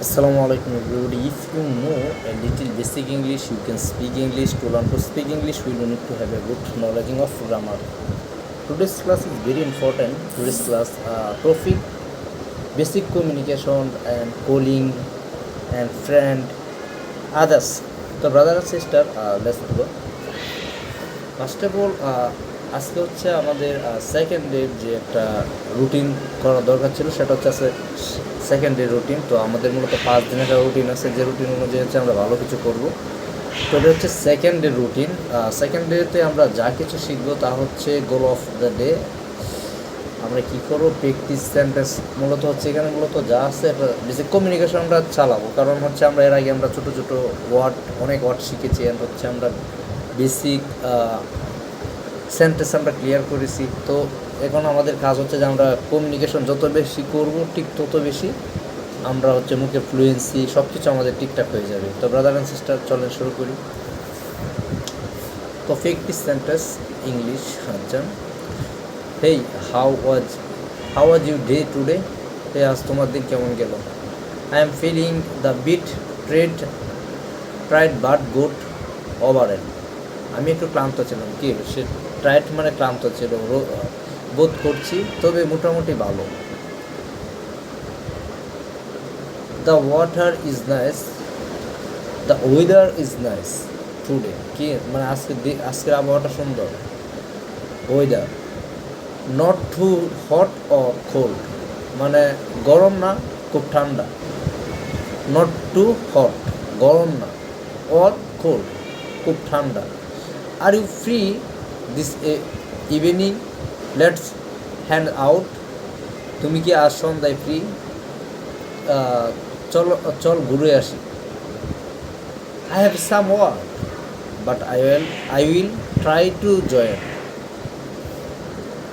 Assalamualaikum everybody. If you know a little basic English, you can speak English. To learn to speak English, we do need to have a good knowledge of grammar. Today's class is very important. Today's class topic basic communication and calling and friend others. So brother and sister, let's go. First of all আজকে হচ্ছে আমাদের second ডের যে একটা routine করা দরকার ছিল সেটা হচ্ছে সেকেন্ড ডে রুটিন। তো আমাদের মূলত 5 দিনের একটা রুটিন আছে, যে রুটিন অনুযায়ী হচ্ছে আমরা ভালো কিছু করব। তো এটা হচ্ছে সেকেন্ড ডে রুটিন। সেকেন্ড ডেতে আমরা যা কিছু শিখবো তা হচ্ছে গোল অফ দ্য ডে। আমরা কী করবো, প্র্যাকটিস সেন্টেন্স মূলত হচ্ছে এখানে মূলত যা আছে একটা বেসিক কমিউনিকেশন আমরা চালাবো। কারণ হচ্ছে আমরা এর আগে আমরা ছোটো ছোটো অনেক ওয়ার্ড শিখেছি, অ্যান্ড হচ্ছে আমরা বেসিক সেন্টেন্স আমরা ক্লিয়ার করেছি। তো এখন আমাদের কাজ হচ্ছে যে আমরা কমিউনিকেশন যত বেশি করব ঠিক তত বেশি আমরা হচ্ছে মুখে ফ্লুয়েন্সি সব কিছু আমাদের ঠিকঠাক হয়ে যাবে। তো ব্রাদার অ্যান্ড সিস্টার চলেন শুরু করি। তো প্র্যাকটিস সেন্টেন্স ইংলিশ। আচ্ছা, hey how was you day today? আজ তোমার দিন কেমন গেল? I am feeling the bit tired but good overall. আমি একটু ক্লান্ত ছিলাম। কি সে ট্রাইড মানে ক্লান্ত ছিল, বোধ করছি, তবে মোটামুটি ভালো। The water is nice, the weather is nice today. কি মানে আজকের আবহাওয়াটা সুন্দর। Weather not too hot or cold, মানে গরম না খুব ঠান্ডা। নট টু হট গরম না, অর কোল্ড খুব ঠান্ডা। Are you free this evening? Let's hang out. তুমি কি আজ সন্ধ্যায় ফ্রি? চল ঘুরে আসি। I have some work but I will try to join.